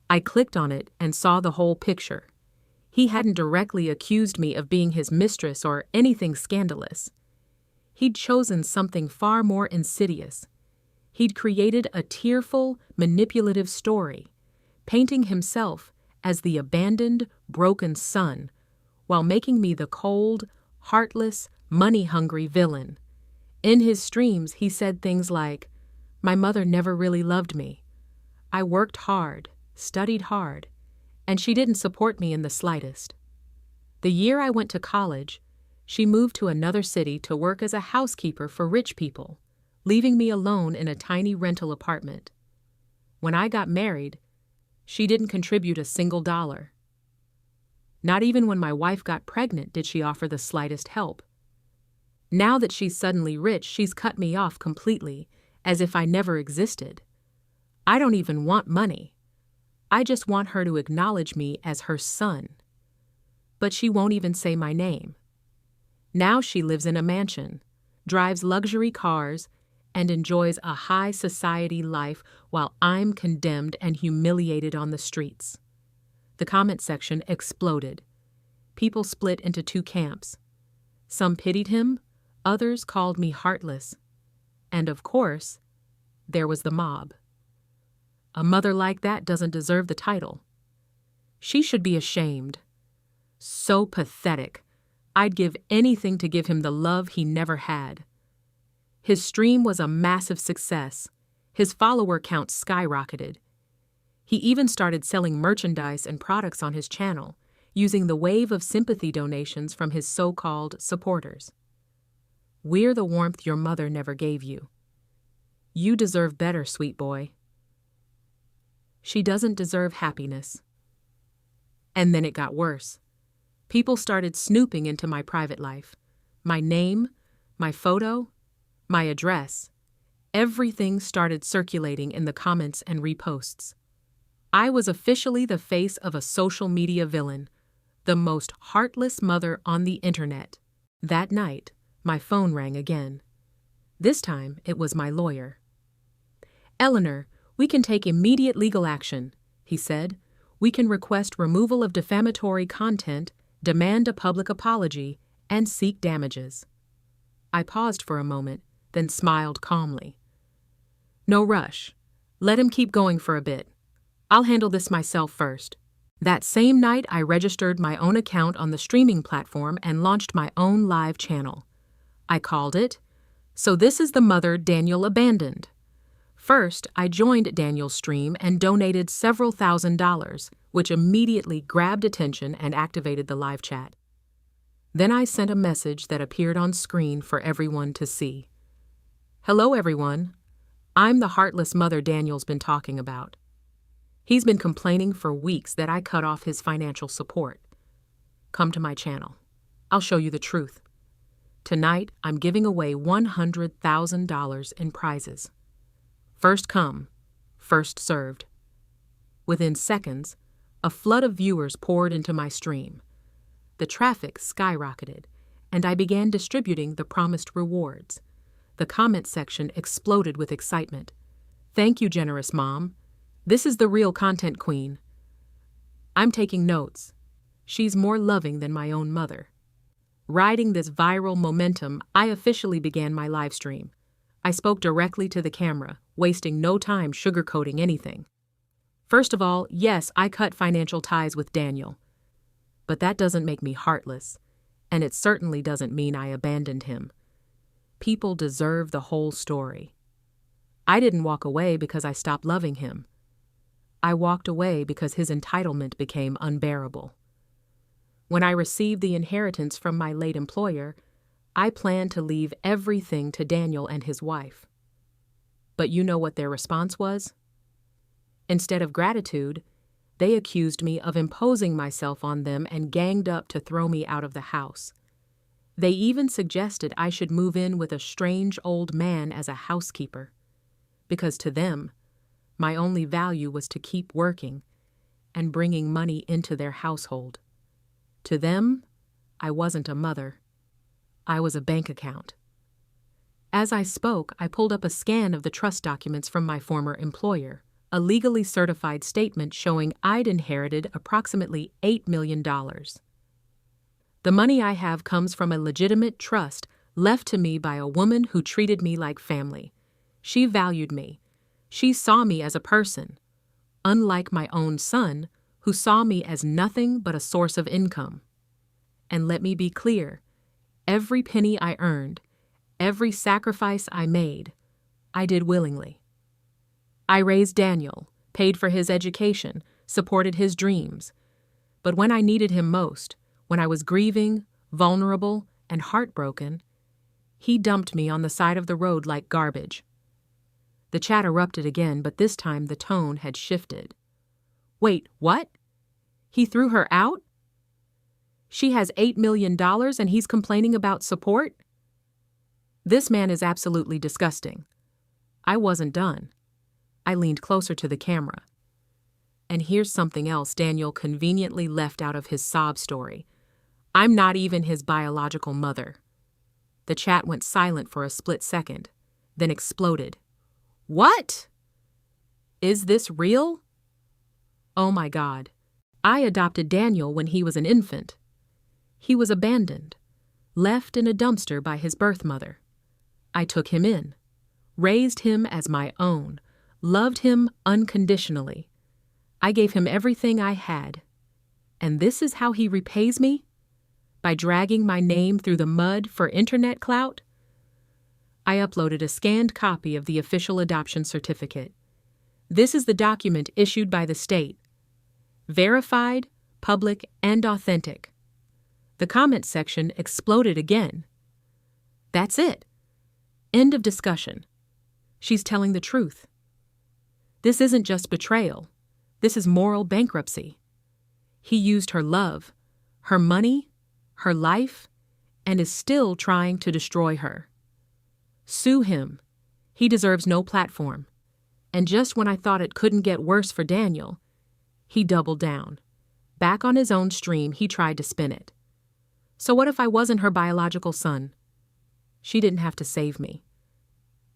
I clicked on it and saw the whole picture. He hadn't directly accused me of being his mistress or anything scandalous. He'd chosen something far more insidious. He'd created a tearful, manipulative story, painting himself as the abandoned, broken son, while making me the cold, heartless, money-hungry villain. In his streams, he said things like, "My mother never really loved me. I worked hard, studied hard, and she didn't support me in the slightest. The year I went to college, she moved to another city to work as a housekeeper for rich people, leaving me alone in a tiny rental apartment. When I got married, she didn't contribute a single dollar. Not even when my wife got pregnant did she offer the slightest help. Now that she's suddenly rich, she's cut me off completely, as if I never existed. I don't even want money. I just want her to acknowledge me as her son. But she won't even say my name. Now she lives in a mansion, drives luxury cars, and enjoys a high society life while I'm condemned and humiliated on the streets." The comment section exploded. People split into two camps. Some pitied him, others called me heartless. And of course, there was the mob. A mother like that doesn't deserve the title. She should be ashamed. So pathetic. I'd give anything to give him the love he never had. His stream was a massive success. His follower count skyrocketed. He even started selling merchandise and products on his channel, using the wave of sympathy donations from his so-called supporters. We're the warmth your mother never gave you. You deserve better, sweet boy. She doesn't deserve happiness. And then it got worse. People started snooping into my private life. My name, my photo, my address. Everything started circulating in the comments and reposts. I was officially the face of a social media villain, the most heartless mother on the internet. That night, my phone rang again. This time, it was my lawyer. "Eleanor, we can take immediate legal action," he said. "We can request removal of defamatory content, demand a public apology, and seek damages." I paused for a moment, then smiled calmly. "No rush. Let him keep going for a bit. I'll handle this myself first." That same night, I registered my own account on the streaming platform and launched my own live channel. I called it, "So This Is the Mother Daniel Abandoned." First, I joined Daniel's stream and donated several $1,000s, which immediately grabbed attention and activated the live chat. Then I sent a message that appeared on screen for everyone to see. "Hello, everyone. I'm the heartless mother Daniel's been talking about. He's been complaining for weeks that I cut off his financial support. Come to my channel. I'll show you the truth. Tonight, I'm giving away $100,000 in prizes. First come, first served." Within seconds, a flood of viewers poured into my stream. The traffic skyrocketed, and I began distributing the promised rewards. The comment section exploded with excitement. "Thank you, generous mom. This is the real content queen. I'm taking notes. She's more loving than my own mother." Riding this viral momentum, I officially began my live stream. I spoke directly to the camera, wasting no time sugarcoating anything. First of all, yes, I cut financial ties with Daniel. But that doesn't make me heartless, and it certainly doesn't mean I abandoned him. People deserve the whole story. I didn't walk away because I stopped loving him. I walked away because his entitlement became unbearable. When I received the inheritance from my late employer, I planned to leave everything to Daniel and his wife. But you know what their response was? Instead of gratitude, they accused me of imposing myself on them and ganged up to throw me out of the house. They even suggested I should move in with a strange old man as a housekeeper, because to them, my only value was to keep working and bringing money into their household. To them, I wasn't a mother. I was a bank account. As I spoke, I pulled up a scan of the trust documents from my former employer, a legally certified statement showing I'd inherited approximately $8 million. The money I have comes from a legitimate trust left to me by a woman who treated me like family. She valued me. She saw me as a person, unlike my own son, who saw me as nothing but a source of income. And let me be clear, every penny I earned, every sacrifice I made, I did willingly. I raised Daniel, paid for his education, supported his dreams. But when I needed him most, when I was grieving, vulnerable, and heartbroken, he dumped me on the side of the road like garbage. The chat erupted again, but this time the tone had shifted. "Wait, what? He threw her out? She has $8 million and he's complaining about support? This man is absolutely disgusting." I wasn't done. I leaned closer to the camera. And here's something else Daniel conveniently left out of his sob story. I'm not even his biological mother. The chat went silent for a split second, then exploded. "What? Is this real? Oh my God. I adopted Daniel when he was an infant. He was abandoned, left in a dumpster by his birth mother. I took him in, raised him as my own, loved him unconditionally. I gave him everything I had. And this is how he repays me? By dragging my name through the mud for internet clout? I uploaded a scanned copy of the official adoption certificate. This is the document issued by the state. Verified, public, and authentic. The comment section exploded again. That's it. End of discussion. She's telling the truth. This isn't just betrayal. This is moral bankruptcy. He used her love, her money, her life, and is still trying to destroy her. Sue him. He deserves no platform. And just when I thought it couldn't get worse for Daniel, he doubled down. Back on his own stream, he tried to spin it. So what if I wasn't her biological son? She didn't have to save me.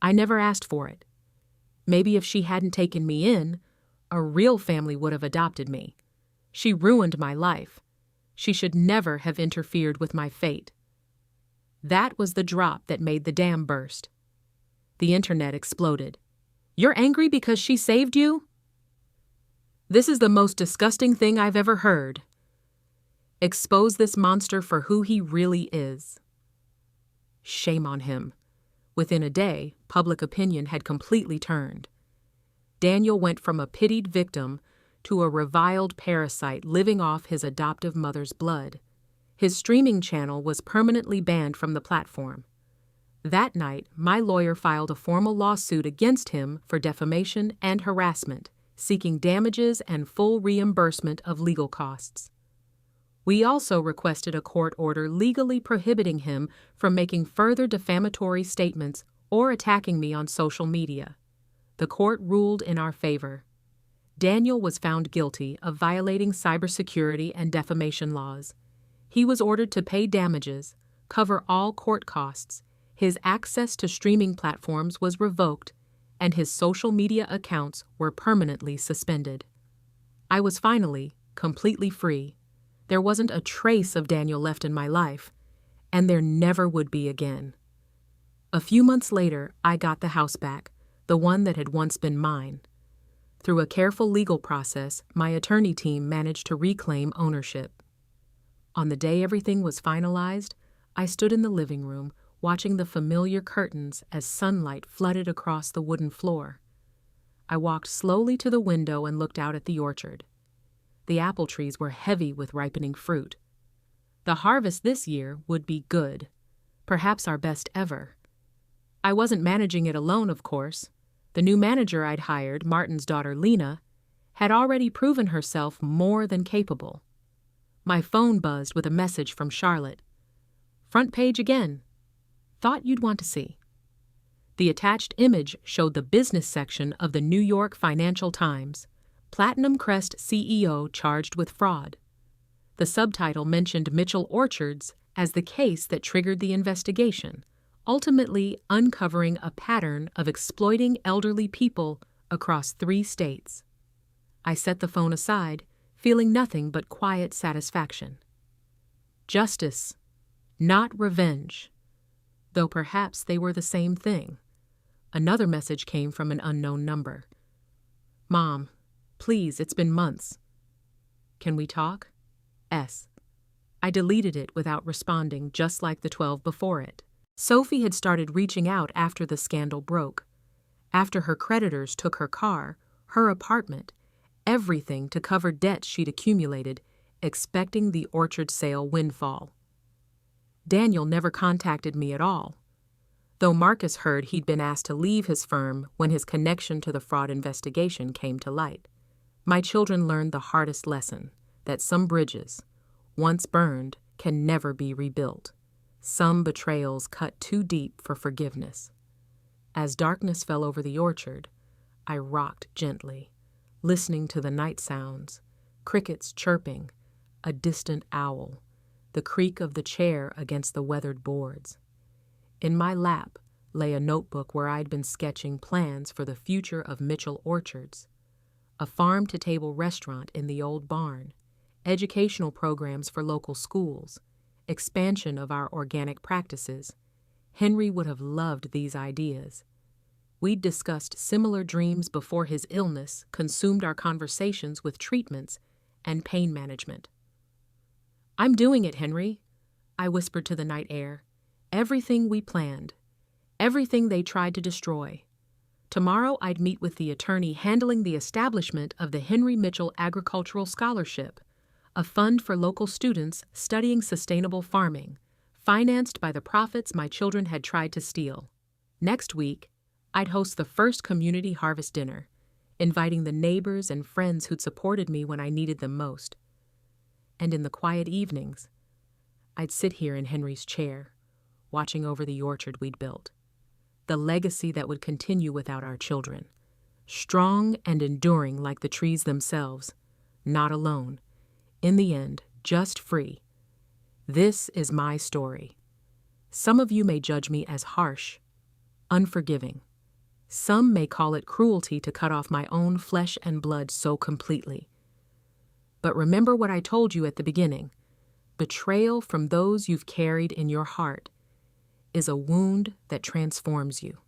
I never asked for it. Maybe if she hadn't taken me in, a real family would have adopted me. She ruined my life. She should never have interfered with my fate. That was the drop that made the dam burst. The internet exploded. You're angry because she saved you? This is the most disgusting thing I've ever heard. Expose this monster for who he really is. Shame on him. Within a day, public opinion had completely turned. Daniel went from a pitied victim to a reviled parasite living off his adoptive mother's blood. His streaming channel was permanently banned from the platform. That night, my lawyer filed a formal lawsuit against him for defamation and harassment, seeking damages and full reimbursement of legal costs. We also requested a court order legally prohibiting him from making further defamatory statements or attacking me on social media. The court ruled in our favor. Daniel was found guilty of violating cybersecurity and defamation laws. He was ordered to pay damages, cover all court costs, his access to streaming platforms was revoked, and his social media accounts were permanently suspended. I was finally completely free. There wasn't a trace of Daniel left in my life, and there never would be again. A few months later, I got the house back, the one that had once been mine. Through a careful legal process, my attorney team managed to reclaim ownership. On the day everything was finalized, I stood in the living room, watching the familiar curtains as sunlight flooded across the wooden floor. I walked slowly to the window and looked out at the orchard. The apple trees were heavy with ripening fruit. The harvest this year would be good, perhaps our best ever. I wasn't managing it alone, of course. The new manager I'd hired, Martin's daughter Lena, had already proven herself more than capable. My phone buzzed with a message from Charlotte. Front page again. Thought you'd want to see. The attached image showed the business section of the New York Financial Times. Platinum Crest CEO charged with fraud. The subtitle mentioned Mitchell Orchards as the case that triggered the investigation, ultimately uncovering a pattern of exploiting elderly people across 3 states. I set the phone aside, feeling nothing but quiet satisfaction. Justice, not revenge. Though perhaps they were the same thing. Another message came from an unknown number. Mom, please, it's been months. Can we talk? S. I deleted it without responding, just like the 12 before it. Sophie had started reaching out after the scandal broke. After her creditors took her car, her apartment, everything to cover debts she'd accumulated, expecting the orchard sale windfall. Daniel never contacted me at all. Though Marcus heard he'd been asked to leave his firm when his connection to the fraud investigation came to light. My children learned the hardest lesson, that some bridges, once burned, can never be rebuilt. Some betrayals cut too deep for forgiveness. As darkness fell over the orchard, I rocked gently, listening to the night sounds, crickets chirping, a distant owl, the creak of the chair against the weathered boards. In my lap lay a notebook where I'd been sketching plans for the future of Mitchell Orchards, a farm-to-table restaurant in the old barn, educational programs for local schools, expansion of our organic practices. Henry would have loved these ideas. We'd discussed similar dreams before his illness consumed our conversations with treatments and pain management. I'm doing it, Henry, I whispered to the night air. Everything we planned. Everything they tried to destroy. Tomorrow I'd meet with the attorney handling the establishment of the Henry Mitchell Agricultural Scholarship, a fund for local students studying sustainable farming, financed by the profits my children had tried to steal. Next week, I'd host the first community harvest dinner, inviting the neighbors and friends who'd supported me when I needed them most. And in the quiet evenings, I'd sit here in Henry's chair, watching over the orchard we'd built, the legacy that would continue without our children, strong and enduring like the trees themselves, not alone, in the end, just free. This is my story. Some of you may judge me as harsh, unforgiving. Some may call it cruelty to cut off my own flesh and blood so completely. But remember what I told you at the beginning. Betrayal from those you've carried in your heart is a wound that transforms you.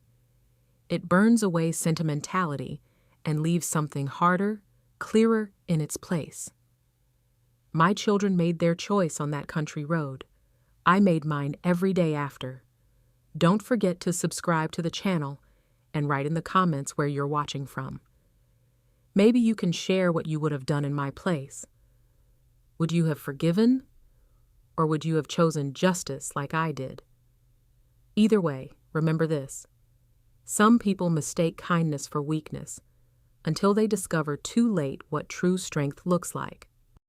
It burns away sentimentality and leaves something harder, clearer in its place. My children made their choice on that country road. I made mine every day after. Don't forget to subscribe to the channel and write in the comments where you're watching from. Maybe you can share what you would have done in my place. Would you have forgiven, or would you have chosen justice like I did? Either way, remember this. Some people mistake kindness for weakness until they discover too late what true strength looks like.